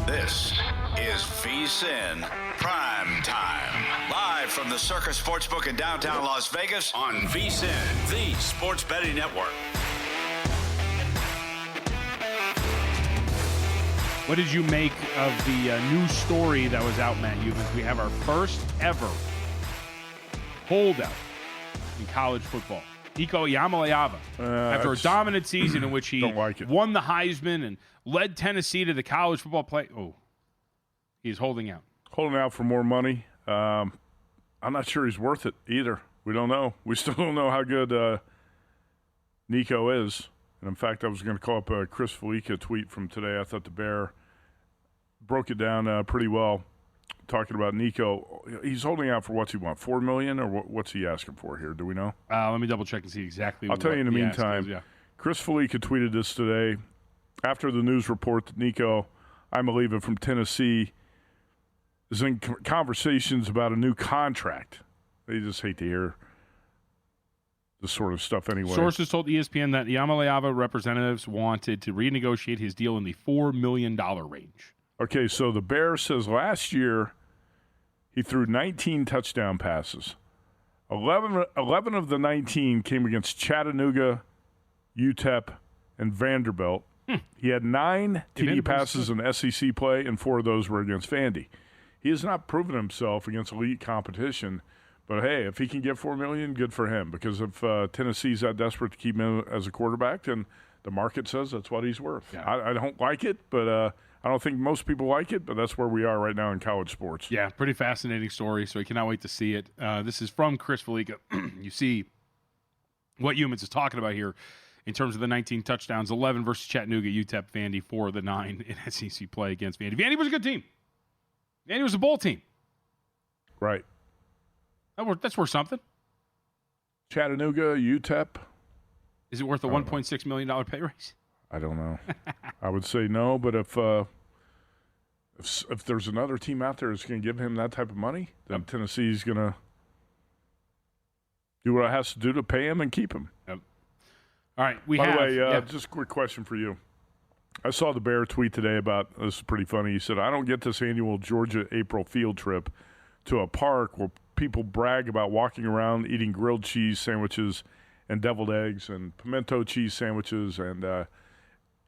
This is VSiN PrimeTime. Live from the Circus Sportsbook in downtown Las Vegas on VSiN, the sports betting network. What did you make of the news story that was out, Matt Youmans? We have our first ever holdout in college football. Nico Iamaleava, after a dominant season in which he won the Heisman and led Tennessee to the college football play. Oh, he's holding out. Holding out for more money. I'm not sure he's worth it either. We don't know. We still don't know how good Nico is. And, in fact, I was going to call up a Chris Felica tweet from today. I thought the Bear broke it down pretty well, talking about Nico. He's holding out for what's he want, $4 million, or what's he asking for here? Do we know? Let me double-check and see exactly I'll tell you in the meantime. Chris Felica tweeted this today after the news report that Nico Iamaleava from Tennessee is in conversations about a new contract. They just hate to hear this sort of stuff anyway. Sources told ESPN that Iamaleava representatives wanted to renegotiate his deal in the $4 million range. Okay, so the Bear says last year he threw 19 touchdown passes. 11 of the 19 came against Chattanooga, UTEP, and Vanderbilt. He had 9 TD passes in SEC play, and 4 of those were against Vandy. He has not proven himself against elite competition. But, hey, if he can get $4 million, good for him. Because if Tennessee's that desperate to keep him as a quarterback, then the market says that's what he's worth. Yeah. I don't like it, but I don't think most people like it. But that's where we are right now in college sports. Yeah, pretty fascinating story, so we cannot wait to see it. This is from Chris Felica. You see what Youmans is talking about here in terms of the 19 touchdowns, 11 versus Chattanooga, UTEP, Vandy, 4 of the 9 in SEC play against Vandy. Vandy was a good team. Vandy was a bowl team. Right. That's worth something. Chattanooga, UTEP. Is it worth a $1.6 million pay raise? I don't know. I would say no, but if there's another team out there that's going to give him that type of money, then Tennessee's going to do what it has to do to pay him and keep him. Yep. All right. By the way, just a quick question for you. I saw the Bear tweet today about, this is pretty funny. He said, I don't get this annual Georgia-April field trip to a park where people brag about walking around eating grilled cheese sandwiches and deviled eggs and pimento cheese sandwiches and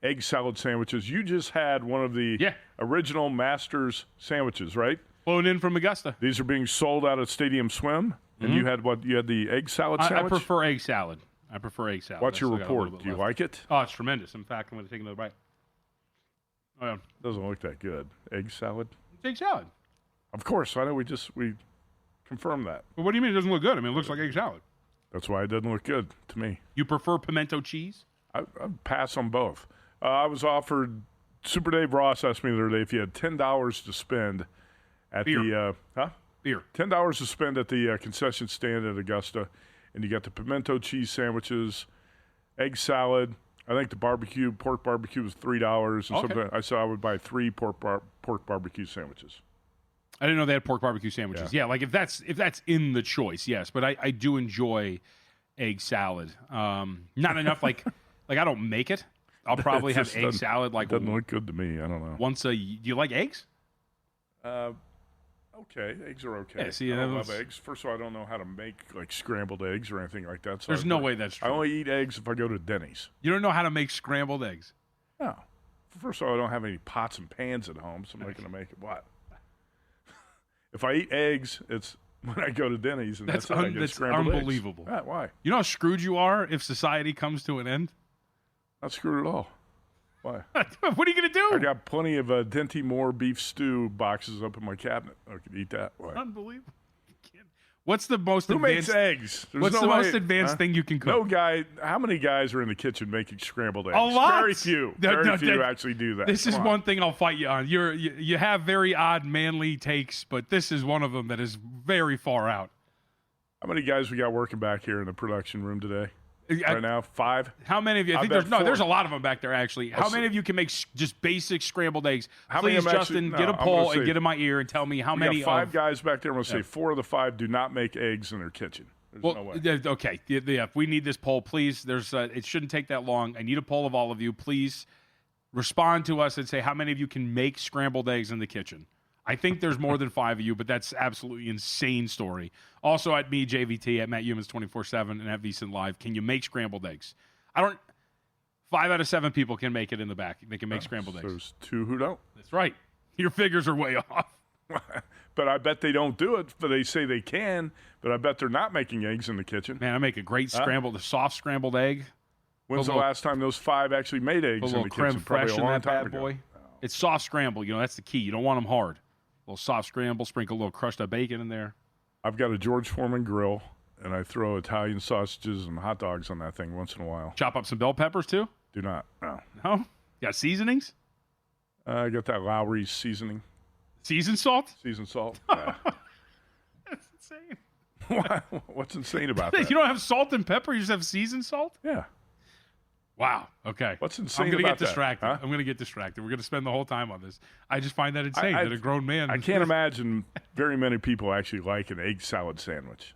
egg salad sandwiches. You just had one of the original Masters sandwiches, right? Flown in from Augusta. These are being sold out at Stadium Swim. And you had what? You had the egg salad sandwich? I prefer egg salad. What's your report? Do you like it? Oh, it's tremendous. In fact, I'm going to take another bite. Oh, yeah. Doesn't look that good. Egg salad? It's egg salad. Of course. I know we confirmed that. Well, what do you mean it doesn't look good? I mean, it looks like egg salad. That's why it doesn't look good to me. You prefer pimento cheese? I'd pass on both. I was offered, Super Dave Ross asked me the other day if you had $10 to spend at Beer. Beer. $10 to spend at the concession stand at Augusta, and you got the pimento cheese sandwiches, egg salad. I think the pork barbecue was $3 and something. I said I would buy 3 pork barbecue sandwiches. I didn't know they had pork barbecue sandwiches. Yeah, like if that's in the choice, yes. But I do enjoy egg salad. Not enough like I don't make it. I'll probably have egg salad like doesn't look good to me. I don't know. Do you like eggs? Okay, eggs are okay. Yeah, see, I don't love eggs. First of all, I don't know how to make like scrambled eggs or anything like that. So there's no way that's true. I only eat eggs if I go to Denny's. You don't know how to make scrambled eggs? No. First of all, I don't have any pots and pans at home, so I'm not going to make it. What? If I eat eggs, it's when I go to Denny's, and that's unbelievable. Why? You know how screwed you are if society comes to an end? Not screwed at all. Why? What are you going to do? I got plenty of Dinty Moore beef stew boxes up in my cabinet. I could eat that. Why? Unbelievable. What's the most Who advanced? Makes eggs? What's the most advanced thing you can cook? No guy. How many guys are in the kitchen making scrambled eggs? A lot. Very few. Very few actually do that. This is one thing I'll fight you on. You have very odd manly takes, but this is one of them that is very far out. How many guys we got working back here in the production room today? Right now, 5. How many of you? I think there's a lot of them back there actually. How many of you can make just basic scrambled eggs? Please, Justin, get a poll and get in my ear and tell me how many. 5 guys back there. I'm going to say 4 of the 5 do not make eggs in their kitchen. There's no way. Okay, yeah. We need this poll, please. It shouldn't take that long. I need a poll of all of you, please. respond to us and say how many of you can make scrambled eggs in the kitchen. I think there's more than 5 of you, but that's absolutely insane story. Also at me, JVT, at Matt Youmans 24/7, and at VSiN Live. Can you make scrambled eggs? 5 out of 7 people can make it in the back. They can make scrambled eggs. There's 2 who don't. That's right. Your figures are way off. But I bet they don't do it. But they say they can. But I bet they're not making eggs in the kitchen. Man, I make a great a soft scrambled egg. When's the last time those 5 actually made eggs in the kitchen? Probably a long that time bad ago. boy. It's soft scramble. That's the key. You don't want them hard. A little soft scramble. Sprinkle a little crushed up bacon in there. I've got a George Foreman grill, and I throw Italian sausages and hot dogs on that thing once in a while. Chop up some bell peppers too? Do not. No. No? You got seasonings? I got that Lowry's seasoning. Seasoned salt? Seasoned salt. Yeah. That's insane. What's insane about that? You don't have salt and pepper? You just have seasoned salt? Yeah. Wow. Okay. What's insane I'm gonna about get distracted. that? Huh? I'm going to get distracted. We're going to spend the whole time on this. I just find that insane that a grown man. I can't imagine very many people actually like an egg salad sandwich.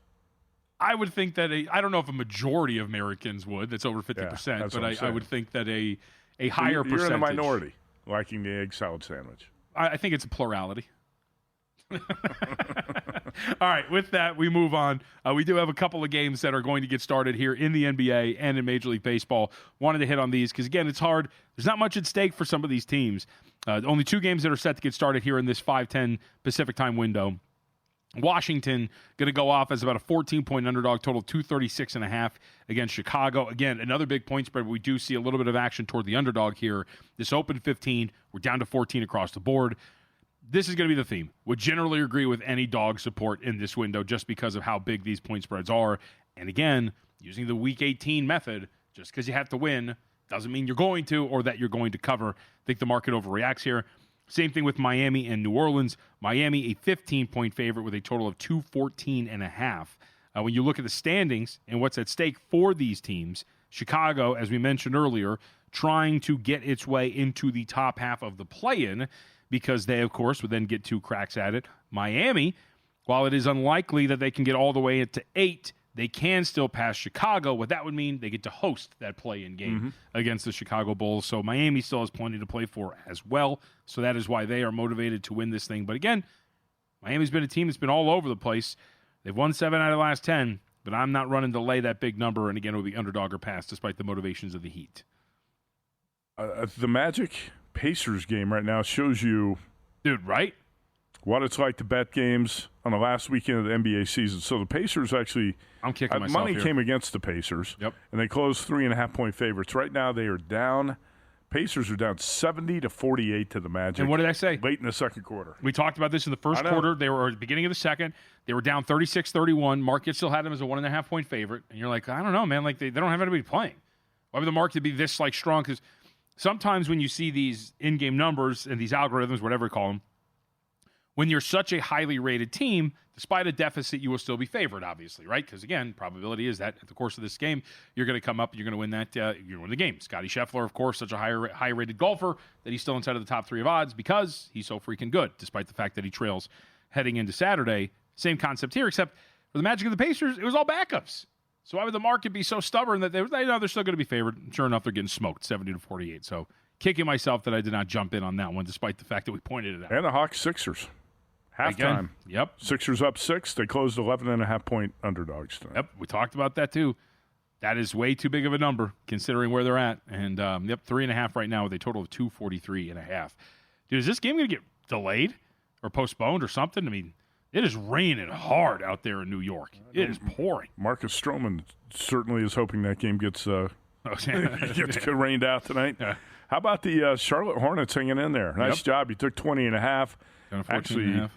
I would think that I don't know if a majority of Americans would. That's over 50%. But I would think that a higher percentage. You're in the minority liking the egg salad sandwich. I think it's a plurality. All right, with that, we move on. We do have a couple of games that are going to get started here in the NBA and in Major League Baseball. Wanted to hit on these because, again, it's hard. There's not much at stake for some of these teams. Only 2 games that are set to get started here in this 5:10 Pacific time window. Washington going to go off as about a 14-point underdog, total 236.5 against Chicago. Again, another big point spread, but we do see a little bit of action toward the underdog here. This opened 15. We're down to 14 across the board. This is going to be the theme. Would generally agree with any dog support in this window just because of how big these point spreads are. And again, using the Week 18 method, just because you have to win doesn't mean you're going to or that you're going to cover. I think the market overreacts here. Same thing with Miami and New Orleans. Miami, a 15-point favorite with a total of 214.5. When you look at the standings and what's at stake for these teams, Chicago, as we mentioned earlier, trying to get its way into the top half of the play-in because they, of course, would then get 2 cracks at it. Miami, while it is unlikely that they can get all the way into 8, they can still pass Chicago. What that would mean, they get to host that play-in game against the Chicago Bulls. So Miami still has plenty to play for as well. So that is why they are motivated to win this thing. But again, Miami's been a team that's been all over the place. They've won 7 out of the last 10, but I'm not running to lay that big number. And again, it will be underdog or pass despite the motivations of the Heat. The Magic-Pacers game right now shows you, dude, right? What it's like to bet games on the last weekend of the NBA season. So the Pacers actually, I'm kicking myself money here. Came against the Pacers. Yep. And they closed 3.5-point favorites. Right now they are down. Pacers are down 70-48 to the Magic. And what did I say? Late in the second quarter. We talked about this in the first quarter. They were at the beginning of the second. They were down 36-31. Market still had them as a 1.5-point favorite. And you're like, I don't know, man. Like they don't have anybody playing. Why would the market be this like strong? Because sometimes when you see these in-game numbers and these algorithms, whatever you call them, when you're such a highly rated team, despite a deficit, you will still be favored, obviously, right? Because, again, probability is that at the course of this game, you're going to come up, you're going to win that, you're going to win the game. Scottie Scheffler, of course, such a high-rated golfer that he's still inside of the top 3 of odds because he's so freaking good, despite the fact that he trails heading into Saturday. Same concept here, except for the Magic of the Pacers, it was all backups. So why would the market be so stubborn that they know they're still going to be favored? Sure enough, they're getting smoked, 70-48. So kicking myself that I did not jump in on that one, despite the fact that we pointed it out. And the Hawks-Sixers. Halftime. Again, yep. Sixers up 6. They closed 11.5-point underdogs tonight. Yep, we talked about that too. That is way too big of a number considering where they're at. And, 3.5 right now with a total of 243.5. Dude, is this game going to get delayed or postponed or something? I mean, it is raining hard out there in New York. It is pouring. Marcus Stroman certainly is hoping that game gets gets rained out tonight. Yeah. How about the Charlotte Hornets hanging in there? Nice job. You took 20.5. Actually,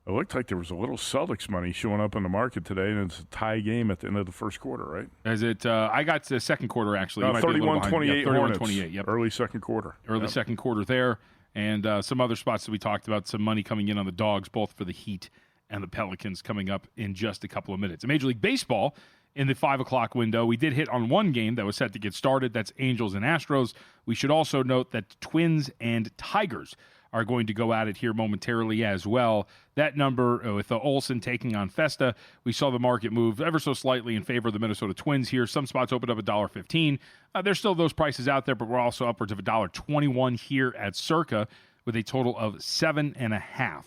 it looked like there was a little Celtics money showing up in the market today, and it's a tie game at the end of the first quarter, right? Is it? I got to the second quarter, actually. 31-28 Hornets. 31-28, yep. Early second quarter. Early second quarter there. And some other spots that we talked about, some money coming in on the Dogs, both for the Heat and the Pelicans coming up in just a couple of minutes. In Major League Baseball, in the 5 o'clock window. We did hit on one game that was set to get started. That's Angels and Astros. We should also note that Twins and Tigers are going to go at it here momentarily as well. That number with Olsen taking on Festa, we saw the market move ever so slightly in favor of the Minnesota Twins here. Some spots opened up $1.15. There's still those prices out there, but we're also upwards of $1.21 here at Circa with a total of 7.5.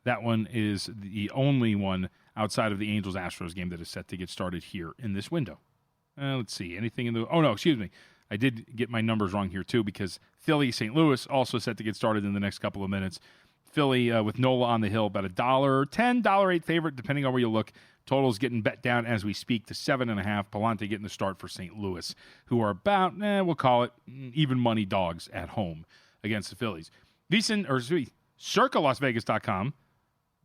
That one is the only one outside of the Angels-Astros game that is set to get started here in this window. Let's see. Anything in the... Oh, no, excuse me. I did get my numbers wrong here, too, because Philly, St. Louis, also set to get started in the next couple of minutes. Philly with Nola on the hill, about $1.10, $1.08 favorite, depending on where you look. Total's getting bet down as we speak to 7.5. Palante getting the start for St. Louis, who are about, we'll call it, even money dogs at home against the Phillies. CircaLasVegas.com.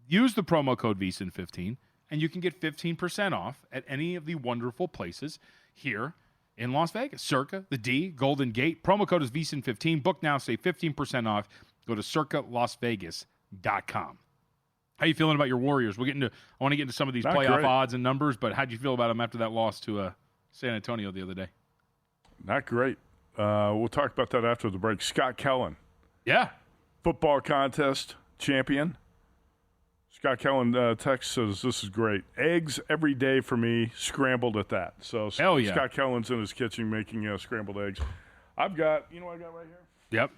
Use the promo code VSiN15, and you can get 15% off at any of the wonderful places here in Las Vegas. Circa, the D, Golden Gate. Promo code is VSiN15. Book now, save 15% off. Go to CircaLasVegas.com. How you feeling about your Warriors? I want to get into some of these playoff odds and numbers, but how'd you feel about them after that loss to San Antonio the other day? Not great. We'll talk about that after the break. Scott Kellen. Yeah. Football contest champion. Scott Kellen text says, this is great. Eggs every day for me, scrambled at that. So hell yeah. Scott Kellen's in his kitchen making scrambled eggs. I've got, you know what I got right here? Yep.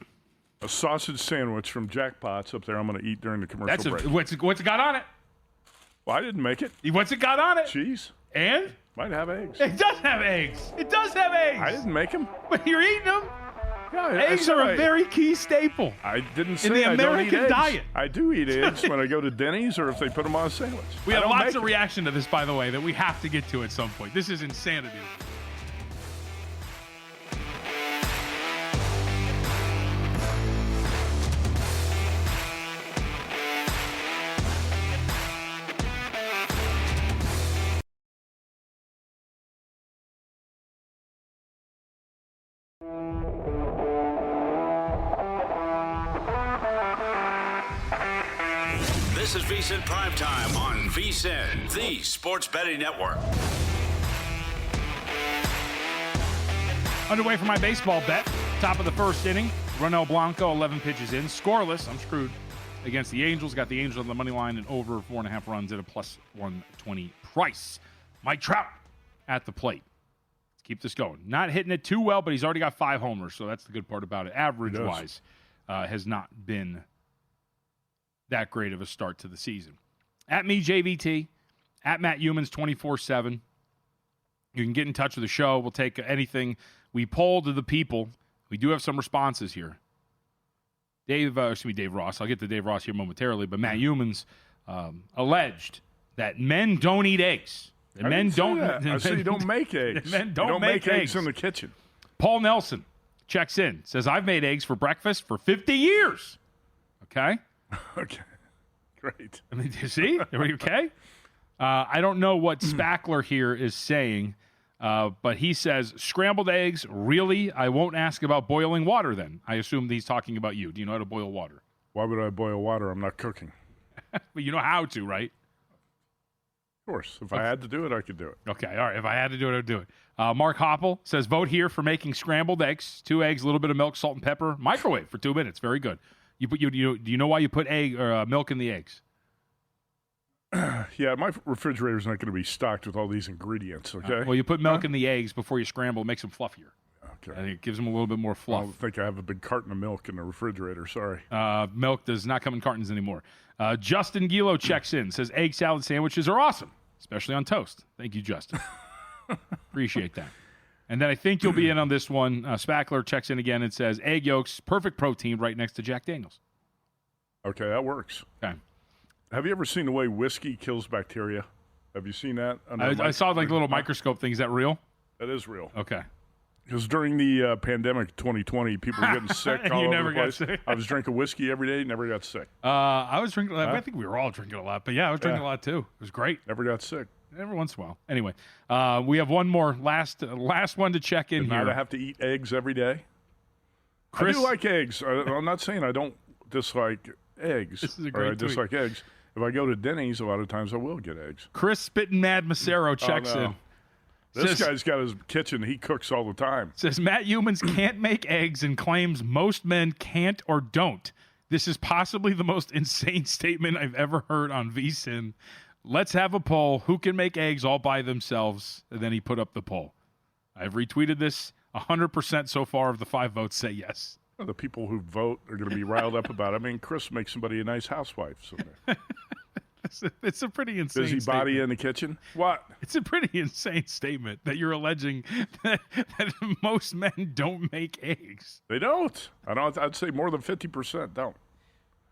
A sausage sandwich from Jackpot's up there I'm going to eat during the commercial break. What's it got on it? Well, I didn't make it. What's it got on it? Cheese. And? Might have eggs. It does have eggs. It does have eggs. I didn't make them. But you're eating them. Yeah, eggs are a very key staple. I didn't say in the I American don't eat eggs. diet. I do eat eggs when I go to Denny's or if they put them on a sandwich. We have lots of reaction to this, by the way, that we have to get to at some point. This is insanity. This is VSiN PrimeTime on VSiN, the sports betting network. Underway for my baseball bet. Top of the first inning. Ronel Blanco, 11 pitches in. Scoreless. I'm screwed against the Angels. Got the Angels on the money line and over 4.5 runs at a plus 120 price. Mike Trout at the plate. Let's keep this going. Not hitting it too well, but he's already got 5 homers, so that's the good part about it. Average-wise, has not been that great of a start to the season. At me, JVT. At Matt Youmans, 24/7. You can get in touch with the show. We'll take anything. We polled the people. We do have some responses here. Dave Ross. I'll get to Dave Ross here momentarily, but Matt Youmans alleged that men don't eat eggs. I men don't. I said you don't make eggs. Men don't make eggs in the kitchen. Paul Nelson checks in. Says, I've made eggs for breakfast for 50 years. Okay? Okay. Great. I mean, see? Are you okay? I don't know what Spackler here is saying, but he says, scrambled eggs, really? I won't ask about boiling water then. I assume he's talking about you. Do you know how to boil water? Why would I boil water? I'm not cooking. But you know how to, right? Of course. If I had to do it, I could do it. Okay, all right. If I had to do it, I'd do it. Mark Hoppel says, vote here for making scrambled eggs. 2 eggs, a little bit of milk, salt, and pepper. Microwave for 2 minutes. Very good. Do you know why you put milk in the eggs? Yeah, my refrigerator's not going to be stocked with all these ingredients, okay? Well, you put milk in the eggs before you scramble. It makes them fluffier. Okay. I think it gives them a little bit more fluff. I don't think I have a big carton of milk in the refrigerator. Sorry. Milk does not come in cartons anymore. Justin Gilo checks in, says egg salad sandwiches are awesome, especially on toast. Thank you, Justin. Appreciate that. And then I think you'll be in on this one. Spackler checks in again and says egg yolks, perfect protein right next to Jack Daniels. Okay, that works. Okay. Have you ever seen the way whiskey kills bacteria? Have you seen that? I saw like little microscope thing. Is that real? That is real. Okay. Because during the pandemic 2020, people were getting sick all you over never the got place. sick. I was drinking whiskey every day, never got sick. I was drinking. I think we were all drinking a lot, but yeah, I was drinking a lot too. It was great. Never got sick. Every once in a while. Anyway, we have one more last one to check in here. I have to eat eggs every day. Chris, I do like eggs. I'm not saying I don't dislike eggs. This is a great tweet. dislike eggs. If I go to Denny's, a lot of times I will get eggs. Chris Spittin' Mad Macero checks in. This guy's got his kitchen. He cooks all the time. Says Matt Youmans can't make eggs and claims most men can't or don't. This is possibly the most insane statement I've ever heard on VSiN. Let's have a poll. Who can make eggs all by themselves? And then he put up the poll. I've retweeted this. 100% so far of the 5 votes say yes. Well, the people who vote are going to be riled up about it. I mean, Chris makes somebody a nice housewife. So it's a pretty insane busy statement. body in the kitchen? What? It's a pretty insane statement that you're alleging that most men don't make eggs. They don't. I'd say more than 50% don't.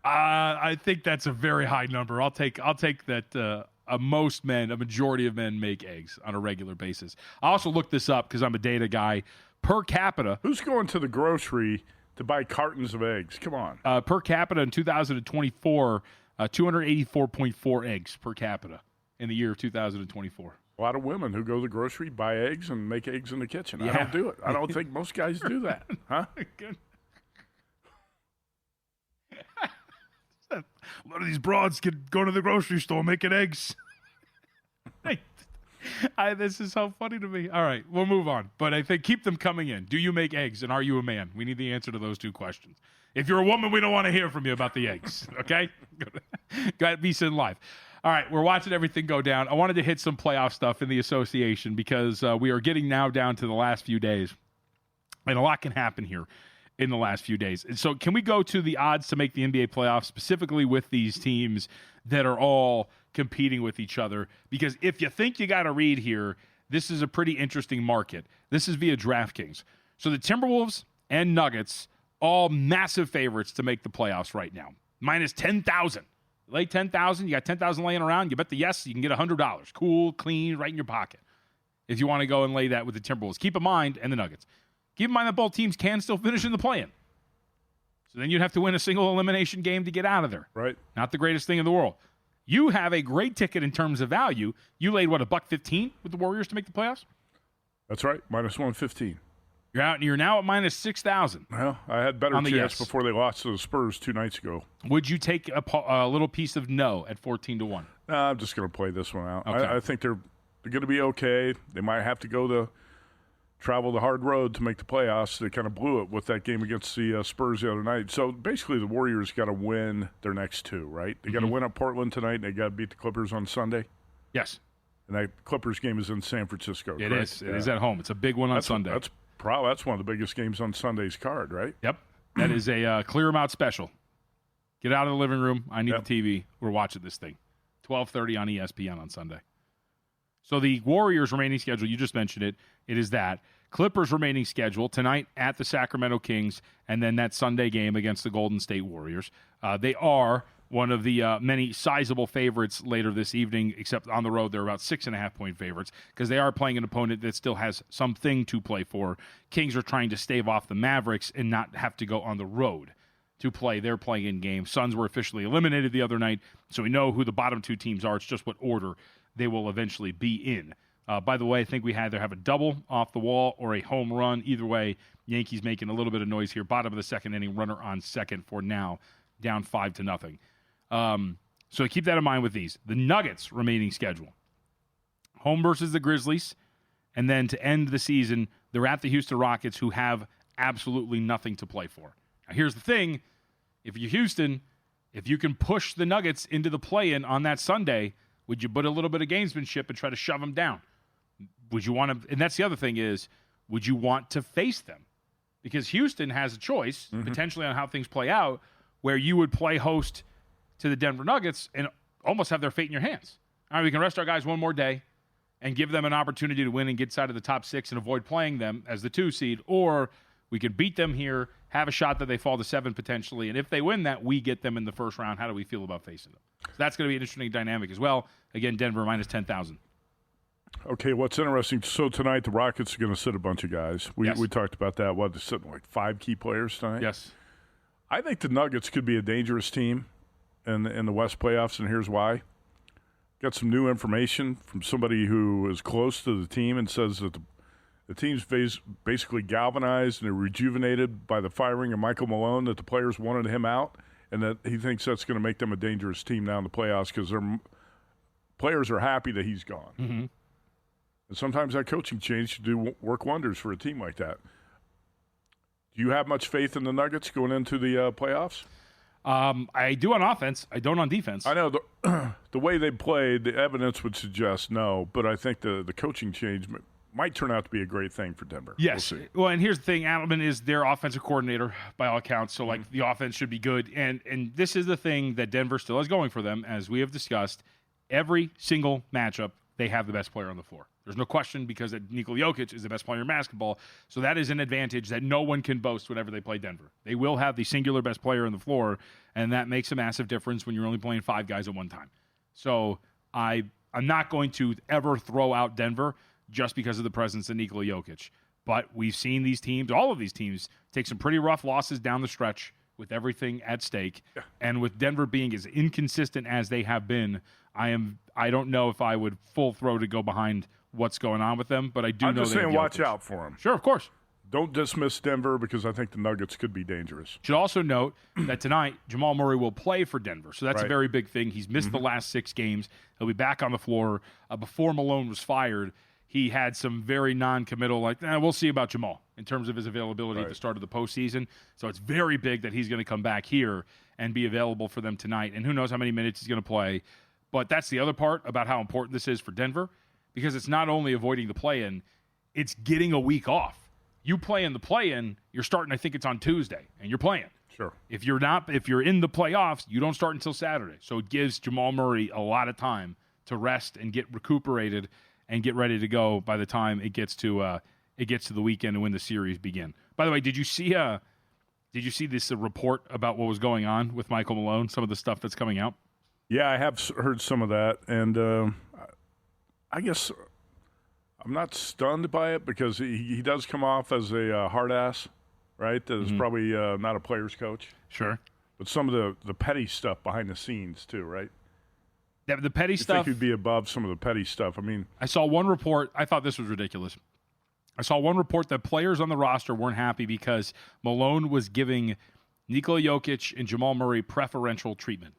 I think that's a very high number. I'll take that. A majority of men make eggs on a regular basis. I also looked this up because I'm a data guy. Per capita, who's going to the grocery to buy cartons of eggs? Come on. Per capita in 2024, 284.4 eggs per capita in the year of 2024. A lot of women who go to the grocery, buy eggs, and make eggs in the kitchen. Yeah. I don't do it. I don't think most guys do that. Huh? Good. A lot of these broads go to the grocery store making eggs. This is so funny to me. All right, we'll move on. But I think keep them coming in. Do you make eggs, and are you a man? We need the answer to those 2 questions. If you're a woman, we don't want to hear from you about the eggs, okay? Got VSiN Live. All right, we're watching everything go down. I wanted to hit some playoff stuff in the association because we are getting now down to the last few days, and a lot can happen here in the last few days. And so can we go to the odds to make the NBA playoffs, specifically with these teams that are all competing with each other? Because if you think you got to read here, this is a pretty interesting market. This is via DraftKings. So the Timberwolves and Nuggets, all massive favorites to make the playoffs right now. Minus 10,000. Lay 10,000, you got 10,000 laying around, you bet the yes, you can get $100. Cool, clean, right in your pocket. If you want to go and lay that with the Timberwolves. Keep in mind, and the Nuggets. Keep in mind that both teams can still finish in the play-in. So then you'd have to win a single elimination game to get out of there. Right. Not the greatest thing in the world. You have a great ticket in terms of value. You laid, $1.15 with the Warriors to make the playoffs? That's right, minus 115. You're now at minus 6,000. Well, I had better chance before they lost to the Spurs 2 nights ago. Would you take a little piece of no at 14-1? I'm just going to play this one out. Okay. I think they're going to be okay. They might have to travel the hard road to make the playoffs. They kind of blew it with that game against the Spurs the other night. So basically the Warriors got to win their next 2, right? They got to win at Portland tonight, and they got to beat the Clippers on Sunday. Yes. And that Clippers game is in San Francisco. It is. It is at home. It's a big one on Sunday. That's one of the biggest games on Sunday's card, right? Yep. That is a clear them out special. Get out of the living room. I need the TV. We're watching this thing. 12:30 on ESPN on Sunday. So the Warriors' remaining schedule, you just mentioned it. It is that. Clippers' remaining schedule tonight at the Sacramento Kings, and then that Sunday game against the Golden State Warriors. They are one of the many sizable favorites later this evening, except on the road they're about 6.5-point favorites because they are playing an opponent that still has something to play for. Kings are trying to stave off the Mavericks and not have to go on the road to play their play-in game. Suns were officially eliminated the other night, so we know who the bottom 2 teams are. It's just what order they will eventually be in. By the way, I think we either have a double off the wall or a home run. Either way, Yankees making a little bit of noise here. Bottom of the 2nd inning, runner on second for now, down 5-0. So keep that in mind with these. The Nuggets' remaining schedule. Home versus the Grizzlies, and then to end the season, they're at the Houston Rockets, who have absolutely nothing to play for. Now, here's the thing. If you're Houston, if you can push the Nuggets into the play-in on that Sunday, would you put a little bit of gamesmanship and try to shove them down? Would you want to, and that's the other thing is, would you want to face them? Because Houston has a choice, potentially on how things play out, where you would play host to the Denver Nuggets and almost have their fate in your hands. All right, we can rest our guys one more day and give them an opportunity to win and get inside of the top 6 and avoid playing them as the 2 seed, or we could beat them here, have a shot that they fall to 7 potentially, and if they win that, we get them in the first round. How do we feel about facing them? So that's going to be an interesting dynamic as well. Again, Denver minus 10,000. Okay, what's interesting, so tonight the Rockets are going to sit a bunch of guys. We talked about that. They're sitting like 5 key players tonight? Yes. I think the Nuggets could be a dangerous team in the West playoffs, and here's why. Got some new information from somebody who is close to the team and says that the team's basically galvanized and rejuvenated by the firing of Michael Malone, that the players wanted him out, and that he thinks that's going to make them a dangerous team now in the playoffs because their players are happy that he's gone. And sometimes that coaching change should work wonders for a team like that. Do you have much faith in the Nuggets going into the playoffs? I do on offense. I don't on defense. I know the way they played, the evidence would suggest no, but I think the coaching change might turn out to be a great thing for Denver. Yes. Well, and here's the thing. Adelman is their offensive coordinator by all accounts, so the offense should be good. And this is the thing that Denver still has going for them, as we have discussed. Every single matchup, they have the best player on the floor. There's no question, because Nikola Jokic is the best player in basketball, so that is an advantage that no one can boast whenever they play Denver. They will have the singular best player on the floor, and that makes a massive difference when you're only playing 5 guys at one time. So I'm not going to ever throw out Denver just because of the presence of Nikola Jokic. But we've seen these teams, all of these teams, take some pretty rough losses down the stretch with everything at stake. Yeah. And with Denver being as inconsistent as they have been, I don't know if I would full throw to go behind what's going on with them, but I do know I'm just saying watch out for them. Sure, of course. Don't dismiss Denver, because I think the Nuggets could be dangerous. Should also note that tonight Jamal Murray will play for Denver, so that's right. a very big thing. He's missed the last 6 games. He'll be back on the floor. Before Malone was fired, he had some very non-committal, we'll see about Jamal in terms of his availability at the start of the postseason. So it's very big that he's going to come back here and be available for them tonight. And who knows how many minutes he's going to play. But that's the other part about how important this is for Denver, because it's not only avoiding the play-in, it's getting a week off. You play in the play-in, you're starting, I think it's on Tuesday, and you're playing. Sure. If you're in the playoffs, you don't start until Saturday. So it gives Jamal Murray a lot of time to rest and get recuperated and get ready to go by the time it gets to the weekend and when the series begin. By the way, did you see this report about what was going on with Michael Malone? Some of the stuff that's coming out. Yeah, I have heard some of that, and I guess I'm not stunned by it, because he does come off as a hard ass, right? That is probably not a player's coach. Sure. But some of the petty stuff behind the scenes too, right? Yeah, the petty stuff. I think he'd be above some of the petty stuff. I mean, I saw one report. I thought this was ridiculous. I saw one report that players on the roster weren't happy because Malone was giving Nikola Jokic and Jamal Murray preferential treatment.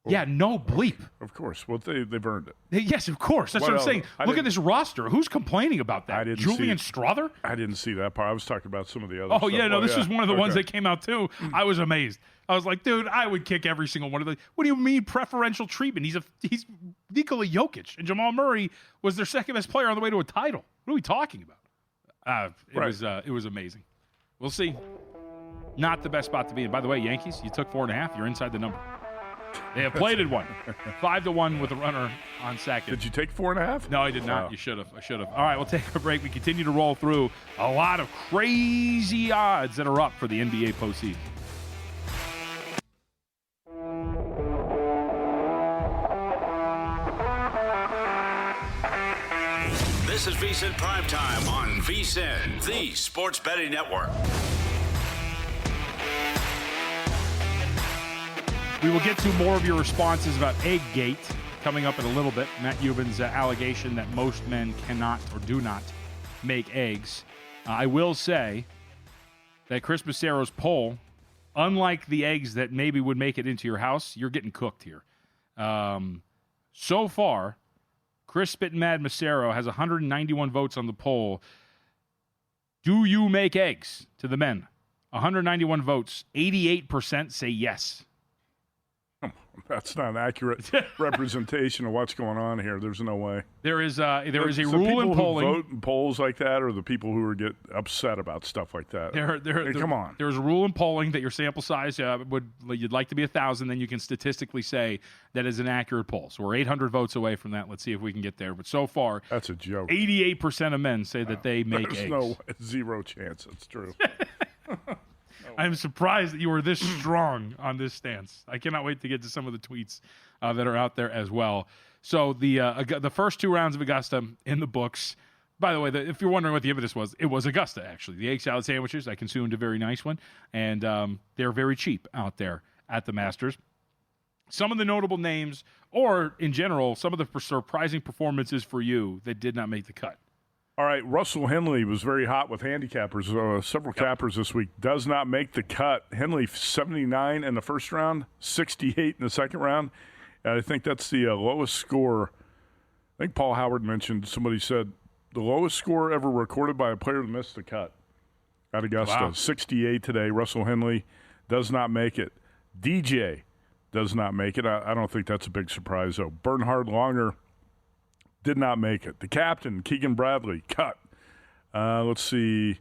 Yeah, no bleep. Of course. Well, they've earned it. Yes, of course. That's what I'm saying. Look at this roster. Who's complaining about that? Julian Strother? I didn't see that part. I was talking about some of the other stuff. Yeah, this was one of the ones that came out, too. I was amazed. I was like, dude, I would kick every single one of them. What do you mean preferential treatment? He's Nikola Jokic, and Jamal Murray was their second best player on the way to a title. What are we talking about? It was amazing. We'll see. Not the best spot to be in. By the way, Yankees, you took 4.5. You're inside the number. They have played at 1. 5-1 with a runner on second. Did you take 4.5? No, I did not. You should have. I should have. All right, we'll take a break. We continue to roll through a lot of crazy odds that are up for the NBA postseason. This is VSiN PrimeTime on VSiN, the sports betting network. We will get to more of your responses about Egggate coming up in a little bit. Matt Youmans' allegation that most men cannot or do not make eggs. I will say that Chris Macero's poll, unlike the eggs that maybe would make it into your house, you're getting cooked here. So far, Chris Spittin' Mad Macero has 191 votes on the poll. Do you make eggs to the men? 191 votes. 88% say yes. That's not an accurate representation of what's going on here. There's no way. There is a rule in polling. Who vote in polls like that, or the people who get upset about stuff like that? Come on. There's a rule in polling that your sample size you'd like to be 1,000. Then you can statistically say that is an accurate poll. So we're 800 votes away from that. Let's see if we can get there. But so far, that's a joke. 88% of men say that they make eggs. No, zero chance. It's true. I'm surprised that you were this strong on this stance. I cannot wait to get to some of the tweets that are out there as well. So the first 2 rounds of Augusta in the books. By the way, if you're wondering what the impetus was, it was Augusta, actually. The egg salad sandwiches, I consumed a very nice one, and they're very cheap out there at the Masters. Some of the notable names, or in general, some of the surprising performances for you that did not make the cut. All right, Russell Henley was very hot with handicappers. Several cappers this week. Does not make the cut. Henley 79 in the first round, 68 in the second round. And I think that's the lowest score. I think Paul Howard mentioned, somebody said the lowest score ever recorded by a player that missed the cut at Augusta. Wow. 68 today. Russell Henley does not make it. DJ does not make it. I don't think that's a big surprise, though. Bernhard Longer did not make it. The captain, Keegan Bradley, cut. Let's see.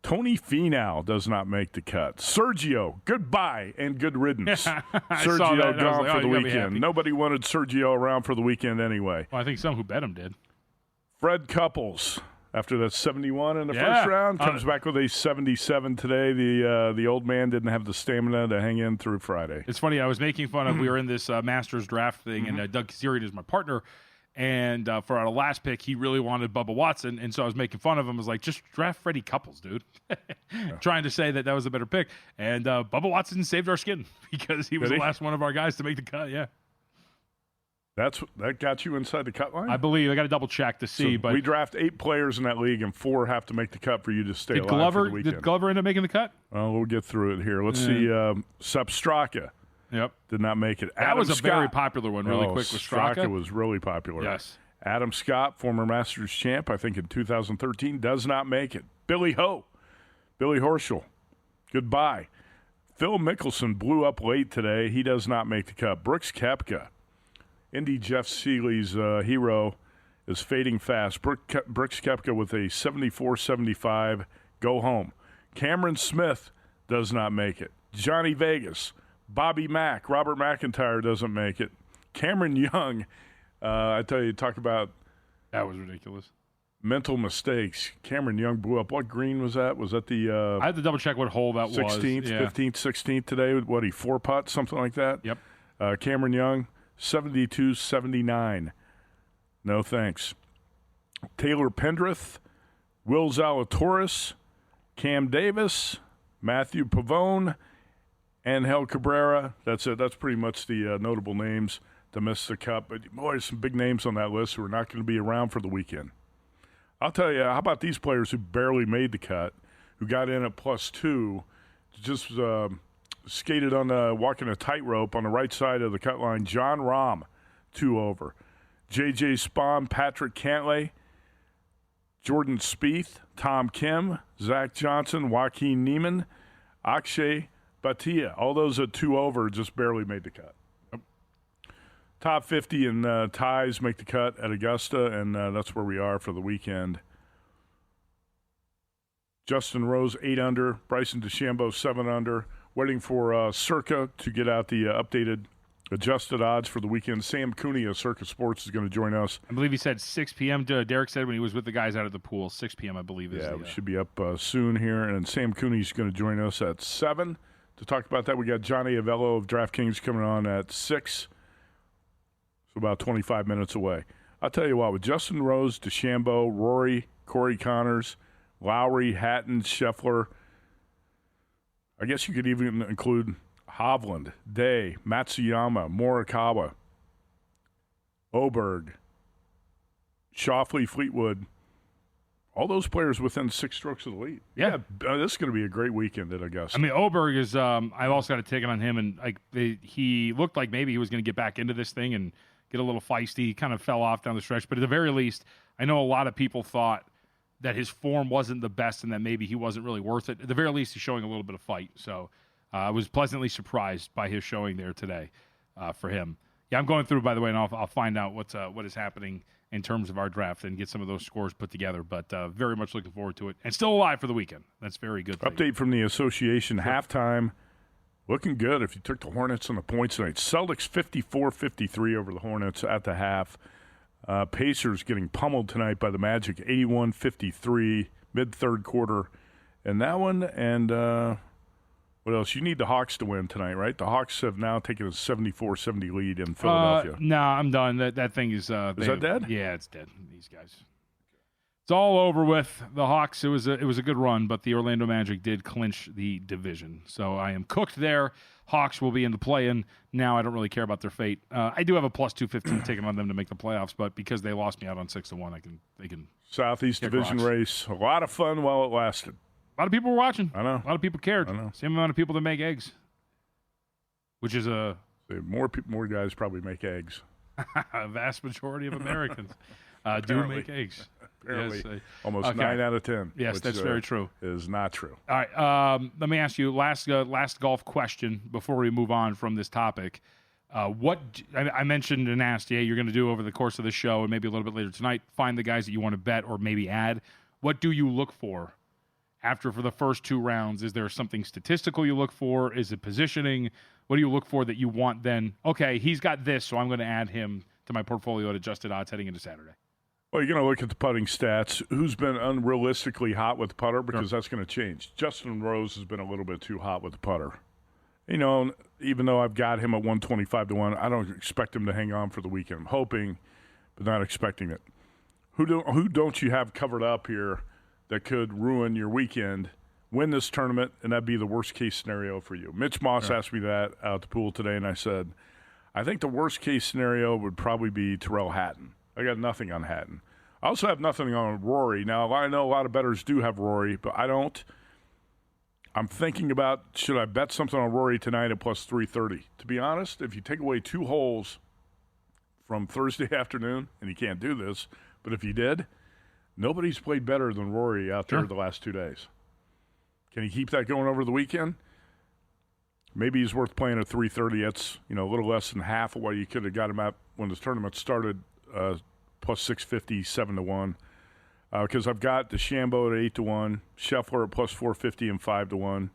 Tony Finau does not make the cut. Sergio, goodbye and good riddance. Sergio gone for the weekend. Nobody wanted Sergio around for the weekend anyway. Well, I think some who bet him did. Fred Couples, after that 71 in the first round, comes back with a 77 today. The old man didn't have the stamina to hang in through Friday. It's funny. I was making fun of, we were in this Masters draft thing, and Doug Kazarian is my partner. And for our last pick, he really wanted Bubba Watson. And so I was making fun of him. I was like, just draft Freddie Couples, dude. Trying to say that was a better pick. And Bubba Watson saved our skin because he was the last one of our guys to make the cut. Yeah. That got you inside the cut line? I believe. I got to double check to see. So but we draft 8 players in that league, and 4 have to make the cut for you to stay alive for the weekend. Did Glover end up making the cut? Well, we'll get through it here. Let's see. Sepp Straka. Yep. Did not make it. That was a very popular one, really quick with Straka. Straka was really popular. Yes. Adam Scott, former Masters champ, I think in 2013, does not make it. Billy Horschel, goodbye. Phil Mickelson blew up late today. He does not make the cut. Brooks Koepka, Indy Jeff Seeley's hero, is fading fast. Brooks Koepka with a 74-75, go home. Cameron Smith does not make it. Johnny Vegas, Bobby Mack, Robert McIntyre doesn't make it. Cameron Young, I tell you, talk about that was ridiculous. Mental mistakes. Cameron Young blew up. What green was that? Was that the I had to double check what hole that 16th, was. 15th, 16th today? What, he 4-putt, something like that? Yep. Cameron Young, 72-79. No thanks. Taylor Pendrith, Will Zalatoris, Cam Davis, Matthew Pavone, Angel Cabrera. That's it. That's pretty much the notable names to miss the cut. But, boy, there's some big names on that list who are not going to be around for the weekend. I'll tell you, how about these players who barely made the cut, who got in at +2, just skated on walking a tightrope on the right side of the cut line. John Rahm, 2 over. J.J. Spahn, Patrick Cantlay, Jordan Spieth, Tom Kim, Zach Johnson, Joaquin Neiman, Akshay Bhatia. All those at 2 over just barely made the cut. Top 50 in ties make the cut at Augusta, and that's where we are for the weekend. Justin Rose, 8 under. Bryson DeChambeau, 7 under. Waiting for Circa to get out the updated adjusted odds for the weekend. Sam Cooney of Circa Sports is going to join us. I believe he said 6 p.m. Derek said when he was with the guys out at the pool. 6 p.m., I believe. We should be up soon here. And Sam Cooney's going to join us at 7 to talk about that. We got Johnny Avello of DraftKings coming on at 6. About 25 minutes away. I'll tell you what, with Justin Rose, DeChambeau, Rory, Corey Connors, Lowry, Hatton, Scheffler, I guess you could even include Hovland, Day, Matsuyama, Morikawa, Oberg, Schauffele, Fleetwood, all those players within 6 strokes of the lead. Yeah. This is going to be a great weekend at Augusta. I mean, Oberg is, I've also got a ticket on him, and he looked like maybe he was going to get back into this thing and get a little feisty. He kind of fell off down the stretch. But at the very least, I know a lot of people thought that his form wasn't the best and that maybe he wasn't really worth it. At the very least, he's showing a little bit of fight. So I was pleasantly surprised by his showing there today for him. Yeah, I'm going through, by the way, and I'll find out what is happening in terms of our draft and get some of those scores put together. But very much looking forward to it. And still alive for the weekend. That's very good. Update from the association. Halftime. Looking good if you took the Hornets on the points tonight. Celtics 54-53 over the Hornets at the half. Pacers getting pummeled tonight by the Magic, 81-53, mid-third quarter. And that one, and what else? You need the Hawks to win tonight, right? The Hawks have now taken a 74-70 lead in Philadelphia. No, I'm done. That thing is... is that dead? Yeah, it's dead. These guys. It's all over with the Hawks. It was a good run, but the Orlando Magic did clinch the division. So I am cooked there. Hawks will be in the play-in. Now I don't really care about their fate. I do have a +215 ticket on them to make the playoffs, but because they lost me out on 6-1, they can. Southeast Division race. A lot of fun while it lasted. A lot of people were watching. I know. A lot of people cared. I know. Same amount of people that make eggs, which is more guys probably make eggs. A vast majority of Americans do make eggs. apparently. Yes. Almost Okay. 9 out of 10. Yes, which, that's very true. Is not true. All right. Let me ask you last golf question before we move on from this topic. I mentioned and asked, you're going to do over the course of the show and maybe a little bit later tonight, find the guys that you want to bet or maybe add. What do you look for for the first 2 rounds? Is there something statistical you look for? Is it positioning? What do you look for that you want then? Okay, he's got this, so I'm going to add him to my portfolio at adjusted odds heading into Saturday. Well, you're going to look at the putting stats. Who's been unrealistically hot with the putter? Because that's going to change. Justin Rose has been a little bit too hot with the putter. You know, even though I've got him at 125 to 1, I don't expect him to hang on for the weekend. I'm hoping, but not expecting it. Who don't you have covered up here that could ruin your weekend, win this tournament, and that'd be the worst-case scenario for you? Mitch Moss asked me that out at the pool today, and I said, I think the worst-case scenario would probably be Tyrrell Hatton. I got nothing on Hatton. I also have nothing on Rory. Now, I know a lot of bettors do have Rory, but I don't. I'm thinking about, should I bet something on Rory tonight at plus 330? To be honest, if you take away 2 holes from Thursday afternoon, and you can't do this, but if you did, nobody's played better than Rory out there the last 2 days. Can he keep that going over the weekend? Maybe he's worth playing at 330. That's, a little less than half of what you could have got him at when this tournament started, plus 650, 7 to 1. Because I've got DeChambeau at 8 to 1, Scheffler at plus 450 and 5 to 1,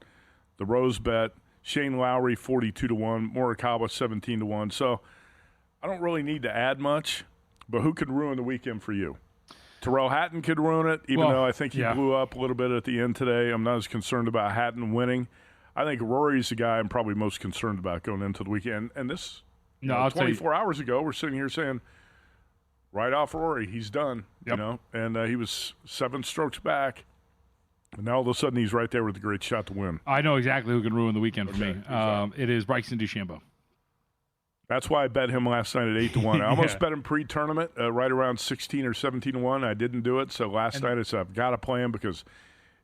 the Rose bet, Shane Lowry 42 to 1, Morikawa 17 to 1. So I don't really need to add much, but who could ruin the weekend for you? Tyrrell Hatton could ruin it, even though I think he blew up a little bit at the end today. I'm not as concerned about Hatton winning. I think Rory's the guy I'm probably most concerned about going into the weekend. And this, 24 hours ago, we're sitting here saying, right off Rory, he's done, and he was 7 strokes back. And now all of a sudden he's right there with a great shot to win. I know exactly who can ruin the weekend for me. Exactly. It is Bryson DeChambeau. That's why I bet him last night at 8 to 1. I almost bet him pre-tournament, right around 16 or 17 to 1. I didn't do it, so last night I said I've got to play him because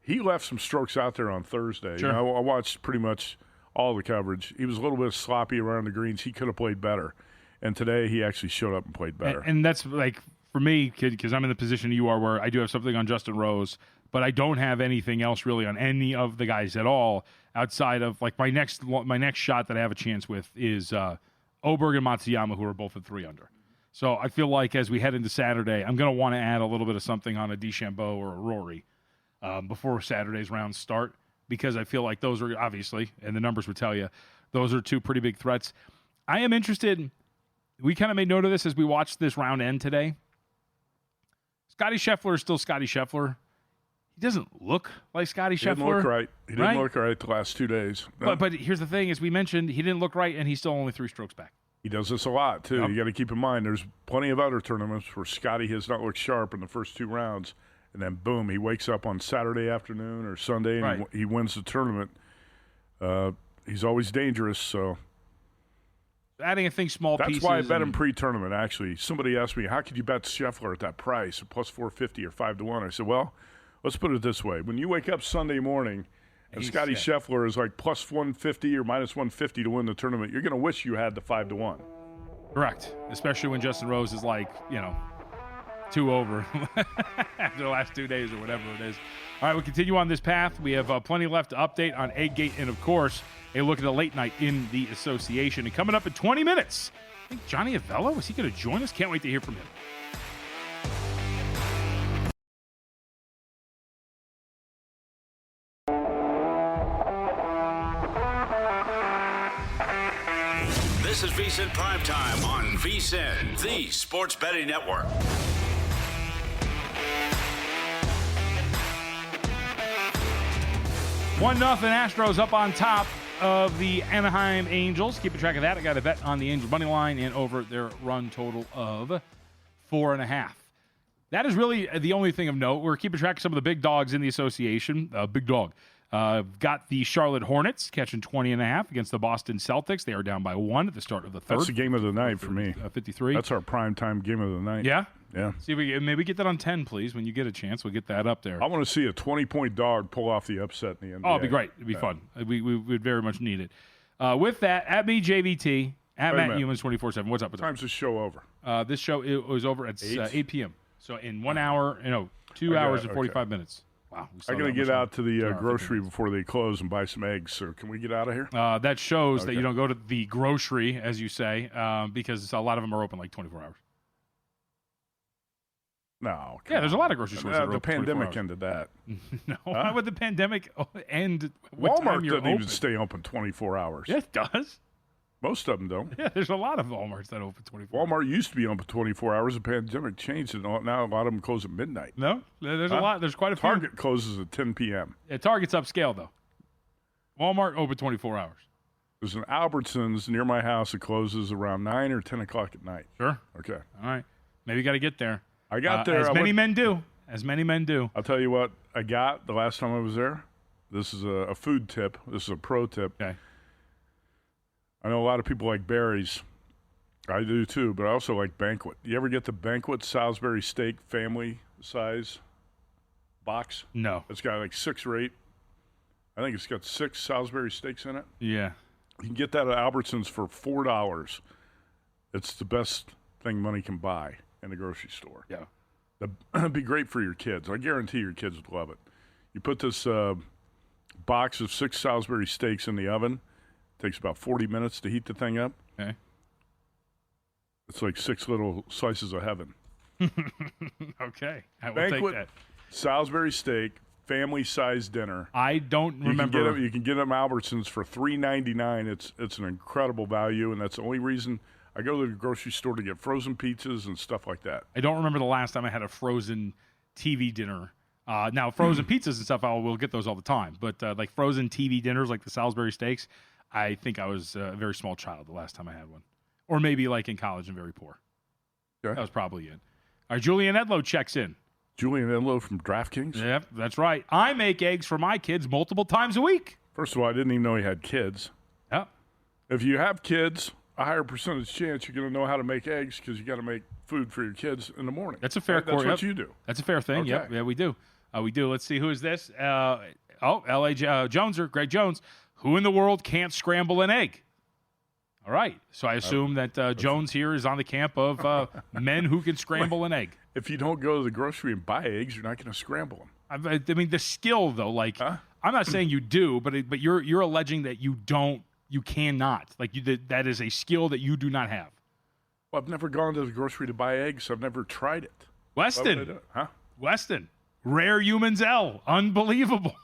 he left some strokes out there on Thursday. Sure. I watched pretty much all the coverage. He was a little bit sloppy around the greens. He could have played better. And today he actually showed up and played better. And that's like, for me, because I'm in the position you are where I do have something on Justin Rose, but I don't have anything else really on any of the guys at all outside of like my next shot that I have a chance with is Oberg and Matsuyama, who are both at 3 under. So I feel like as we head into Saturday, I'm going to want to add a little bit of something on a DeChambeau or a Rory before Saturday's rounds start, because I feel like those are obviously, and the numbers would tell you, those are 2 pretty big threats. I am interested. We kind of made note of this as we watched this round end today. Scotty Scheffler is still Scotty Scheffler. He doesn't look like Scotty Scheffler. He didn't look right. He didn't look right the last 2 days. No. But here's the thing, as we mentioned, he didn't look right, and he's still only 3 strokes back. He does this a lot, too. You got to keep in mind, there's plenty of other tournaments where Scotty has not looked sharp in the first 2 rounds, and then, boom, he wakes up on Saturday afternoon or Sunday, and he wins the tournament. He's always dangerous, so... Adding, I think, small pieces. That's why I bet him pre-tournament, actually. Somebody asked me, how could you bet Scheffler at that price, plus 450 or 5 to 1? I said, well, let's put it this way. When you wake up Sunday morning and Scotty Scheffler is like plus 150 or minus 150 to win the tournament, you're going to wish you had the 5 to 1. Correct. Especially when Justin Rose is like, 2 over after the last 2 days or whatever it is. All right, we'll continue on this path. We have plenty left to update on Egg Gate and, of course, a look at the late night in the association. And coming up in 20 minutes, I think Johnny Avello, is he going to join us? Can't wait to hear from him. This is VSiN PrimeTime on VSiN, the sports betting network. 1-0 Astros up on top of the Anaheim Angels. Keeping track of that. I got a bet on the Angels money line and over their run total of 4.5. That is really the only thing of note. We're keeping track of some of the big dogs in the association. Big dog. Got the Charlotte Hornets catching 20.5 against the Boston Celtics. They are down by 1 at the start of the third. That's the game of the night for me. 53. That's our primetime game of the night. Yeah? Yeah. See if we maybe get that on 10, please. When you get a chance, we'll get that up there. I want to see a 20-point dog pull off the upset in the NBA. Oh, it'd be great. It'd be fun. We would very much need it. With that, at me, JVT, at Matt Youmans 24/7. What's up? Time's the show over? This show was over at 8 p.m. So in 1 hour, 2 hours and 45 minutes. Wow. I got to get out to the grocery before they close and buy some eggs. So can we get out of here? That shows that you don't go to the grocery, as you say, because a lot of them are open like 24 hours. No. Yeah, there's a lot of grocery stores. The pandemic ended that. No. Why would the pandemic end? Walmart doesn't even stay open 24 hours. Yeah, it does. Most of them don't. Yeah, there's a lot of Walmarts that open 24 hours. Walmart used to be open 24 hours. The pandemic changed it. Now a lot of them close at midnight. No, there's a lot. There's quite a few. Target closes at 10 p.m. Yeah, Target's upscale, though. Walmart open 24 hours. There's an Albertsons near my house that closes around 9 or 10 o'clock at night. Sure. Okay. All right. Maybe you got to get there. I got there. As many men do. As many men do. I'll tell you what I got the last time I was there. This is a food tip. This is a pro tip. Okay. I know a lot of people like berries. I do too, but I also like Banquet. You ever get the Banquet Salisbury steak family size box? No. It's got like 6 or 8. I think it's got 6 Salisbury steaks in it. Yeah. You can get that at Albertsons for $4. It's the best thing money can buy in the grocery store. Yeah. That'd be great for your kids. I guarantee your kids would love it. You put this box of 6 Salisbury steaks in the oven. Takes about 40 minutes to heat the thing up. Okay. It's like 6 little slices of heaven. Okay. I will Banquet, take that. Salisbury steak, family-sized dinner. I don't remember. You can get them Albertsons for $3.99. It's an incredible value, and that's the only reason I go to the grocery store to get frozen pizzas and stuff like that. I don't remember the last time I had a frozen TV dinner. Now, frozen pizzas and stuff, we'll get those all the time. But like frozen TV dinners, like the Salisbury steaks, I think I was a very small child the last time I had one. Or maybe like in college and very poor. Okay. That was probably it. All right, Julian Edlow checks in. Julian Edlow from DraftKings? Yep, that's right. I make eggs for my kids multiple times a week. First of all, I didn't even know he had kids. Yep. If you have kids, a higher percentage chance you're going to know how to make eggs because you got to make food for your kids in the morning. That's a fair That's what you do. That's a fair thing. Okay. Yep. Yeah, we do. We do. Let's see. Who is this? L.A. Joneser, Greg Jones. Who in the world can't scramble an egg? All right. So I assume that Jones here is on the camp of men who can scramble an egg. If you don't go to the grocery and buy eggs, you're not going to scramble them. I mean, the skill, though, like, I'm not saying you do, but you're alleging that you cannot. Like, that is a skill that you do not have. Well, I've never gone to the grocery to buy eggs. I've never tried it. Weston. Weston. Rare Youmans L. Unbelievable.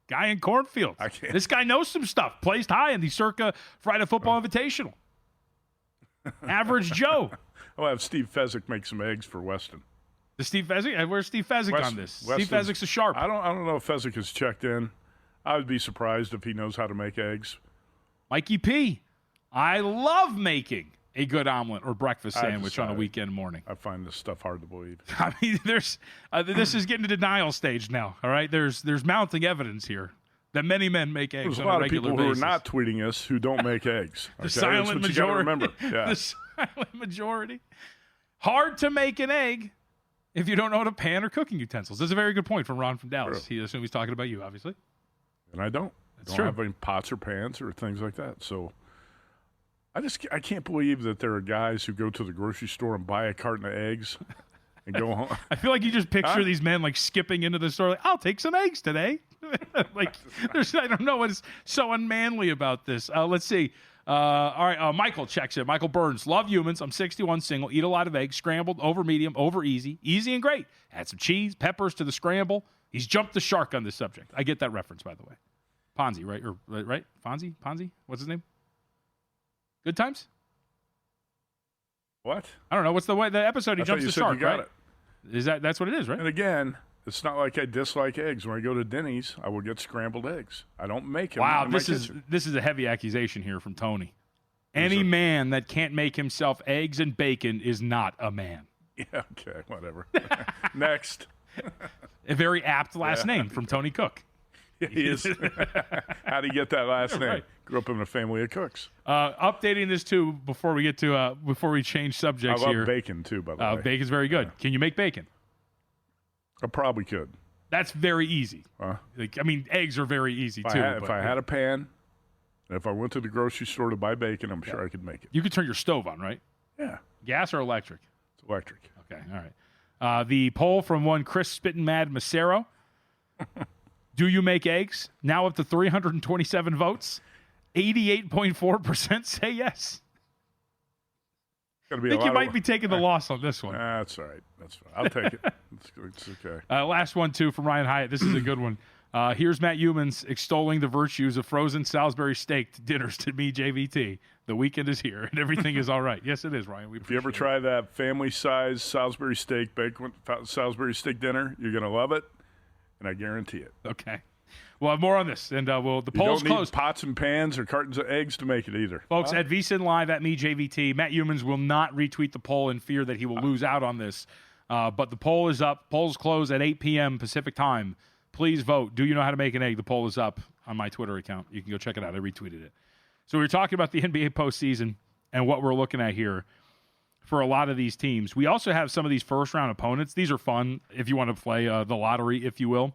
Guy in Cornfield. This guy knows some stuff. Placed high in the Circa Friday Football Invitational. Average Joe. I'll have Steve Fezzik make some eggs for Weston. The Steve Fezzik? Where's Steve Fezzik on this? Steve Fezzik's a sharp. I don't know if Fezzik has checked in. I would be surprised if he knows how to make eggs. Mikey P. I love making a good omelet or breakfast sandwich on a weekend morning. I find this stuff hard to believe. I mean, this is getting to denial stage now. All right, there's mounting evidence here that many men make eggs on a regular basis. There's a lot of people who are not tweeting us who don't make eggs. The silent majority. You gotta remember. Yeah. The silent majority. Hard to make an egg if you don't know how to pan or cooking utensils. That's a very good point from Ron from Dallas. True. He assumes he's talking about you, obviously. And I don't. That's I don't true. have any pots or pans or things like that. So I can't believe that there are guys who go to the grocery store and buy a carton of eggs and go home. I feel like you just picture these men like skipping into the store like, I'll take some eggs today. Like, I don't know what is so unmanly about this. Let's see. All right, Michael checks in. Michael Burns. Love Youmans. I'm 61, single. Eat a lot of eggs. Scrambled, over medium, over easy. Easy and great. Add some cheese, peppers to the scramble. He's jumped the shark on this subject. I get that reference, by the way. Ponzi, right? Right? Ponzi? What's his name? Good Times? What? I don't know. What's the episode he jumps the shark, you got right? It. That's what it is, right? And again, it's not like I dislike eggs. When I go to Denny's, I will get scrambled eggs. I don't make them. Wow, in my kitchen. this is a heavy accusation here from Tony. Any man that can't make himself eggs and bacon is not a man. Yeah, okay, whatever. Next. A very apt last name from Tony Cook. Yeah, he is. How'd he get that last name? Right. Grew up in a family of cooks. Updating this too before we change subjects I love here. bacon too, by the way. Bacon's very good. Yeah. Can you make bacon? I probably could. That's very easy. Eggs are very easy too. If I had a pan, and if I went to the grocery store to buy bacon, I'm sure I could make it. You could turn your stove on, right? Yeah. Gas or electric? It's electric. Okay, all right. The poll from one Chris Spittin' Mad Macero. Do you make eggs? Now up to 327 votes. 88.4% say yes. I think you might be taking the loss on this one. That's all right. That's fine. I'll take it. It's okay. Last one, too, from Ryan Hyatt. This is a good one. Here's Matt Youmans extolling the virtues of frozen Salisbury steak dinners to me, JVT. The weekend is here, and everything is all right. Yes, it is, Ryan. If you ever try that family-size Salisbury steak bacon, Salisbury steak dinner, you're going to love it, and I guarantee it. Okay. We'll have more on this, and the poll's you don't closed. need pots and pans or cartons of eggs to make it either. Folks, at VSiN Live, at me, JVT, Matt Youmans will not retweet the poll in fear that he will lose out on this. But the poll is up. Polls close at 8 p.m. Pacific time. Please vote. Do you know how to make an egg? The poll is up on my Twitter account. You can go check it out. I retweeted it. So we were talking about the NBA postseason and what we're looking at here for a lot of these teams. We also have some of these first-round opponents. These are fun if you want to play the lottery, if you will.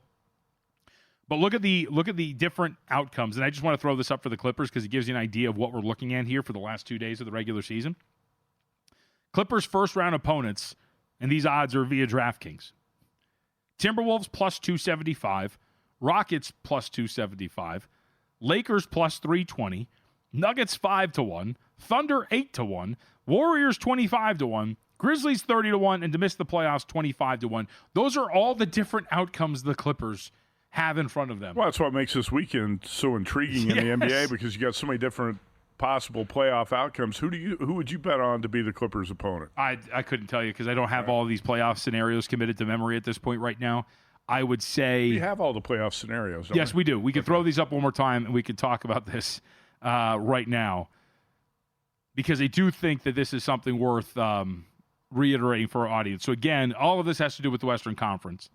But look at the different outcomes. And I just want to throw this up for the Clippers because it gives you an idea of what we're looking at here for the last 2 days of the regular season. Clippers' first-round opponents, and these odds are via DraftKings. Timberwolves plus 275, Rockets plus 275, Lakers plus 320, Nuggets 5-1, Thunder 8-1, Warriors 25-1, Grizzlies 30-1, and to miss the playoffs 25-1. Those are all the different outcomes the Clippers have in front of them. Well, that's what makes this weekend so intriguing in the NBA because you got so many different possible playoff outcomes. Who would you bet on to be the Clippers' opponent? I couldn't tell you because I don't have all of these playoff scenarios committed to memory at this point right now. I would say we have all the playoff scenarios. Don't yes, we do. We can throw these up one more time and we can talk about this right now because I do think that this is something worth reiterating for our audience. So again, all of this has to do with the Western Conference.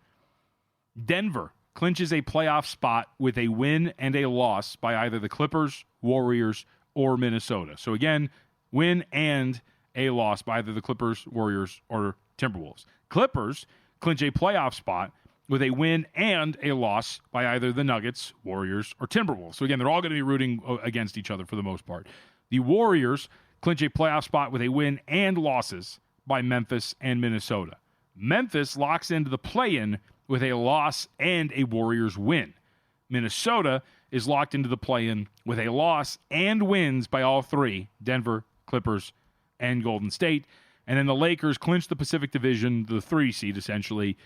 Denver clinches a playoff spot with a win and a loss by either the Clippers, Warriors, or Minnesota. So again, win and a loss by either the Clippers, Warriors, or Timberwolves. Clippers clinch a playoff spot with a win and a loss by either the Nuggets, Warriors, or Timberwolves. So again, they're all going to be rooting against each other for the most part. The Warriors clinch a playoff spot with a win and losses by Memphis and Minnesota. Memphis locks into the play-in with a loss and a Warriors win. Minnesota is locked into the play-in with a loss and wins by all three, Denver, Clippers, and Golden State. And then the Lakers clinch the Pacific Division, the 3 seed essentially,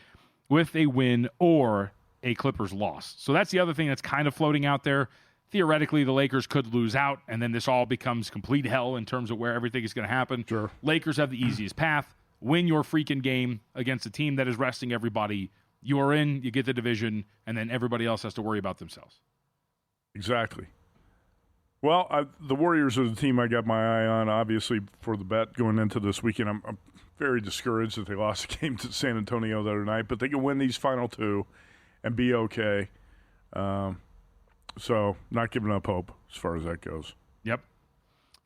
with a win or a Clippers loss. So that's the other thing that's kind of floating out there. Theoretically, the Lakers could lose out, and then this all becomes complete hell in terms of where everything is going to happen. Sure. Lakers have the easiest path. Win your freaking game against a team that is resting everybody. You are in, you get the division, and then everybody else has to worry about themselves. Exactly. Well, the Warriors are the team I got my eye on, obviously, for the bet going into this weekend. I'm very discouraged that they lost the game to San Antonio the other night, but they can win these final two and be okay. So not giving up hope as far as that goes. Yep.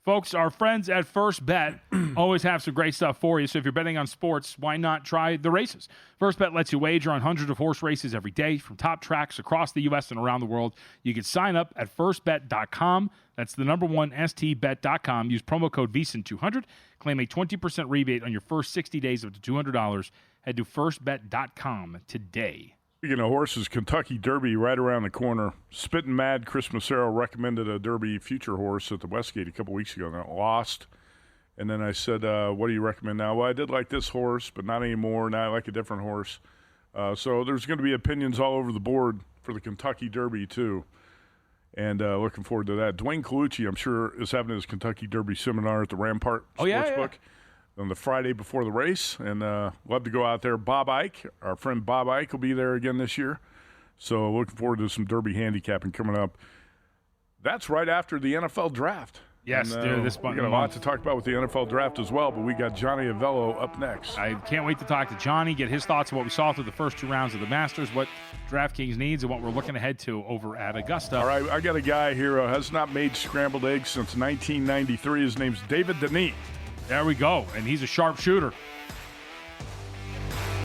Folks, our friends at First Bet always have some great stuff for you. So if you're betting on sports, why not try the races? First Bet lets you wager on hundreds of horse races every day from top tracks across the U.S. and around the world. You can sign up at firstbet.com. That's the number one, stbet.com. Use promo code VSiN200. Claim a 20% rebate on your first 60 days up to $200. Head to firstbet.com today. Speaking of horses, Kentucky Derby right around the corner. Spittin' Mad Chris Macero recommended a Derby future horse at the Westgate a couple weeks ago, and it lost. And then I said, what do you recommend now? Well, I did like this horse, but not anymore. Now I like a different horse. So there's going to be opinions all over the board for the Kentucky Derby, too. And looking forward to that. Dwayne Colucci, I'm sure, is having his Kentucky Derby seminar at the Rampart Sportsbook on the Friday before the race. And love to go out there. Bob Ike, our friend Bob Ike, will be there again this year. So looking forward to some Derby handicapping coming up. That's right after the NFL draft. Yes, and, this we got a lot to talk about with the NFL draft as well, but we got Johnny Avello up next. I can't wait to talk to Johnny, get his thoughts on what we saw through the first 2 rounds of the Masters, what DraftKings needs, and what we're looking ahead to over at Augusta. All right, I got a guy here who has not made scrambled eggs since 1993. His name's David Denis. There we go, and he's a sharp shooter.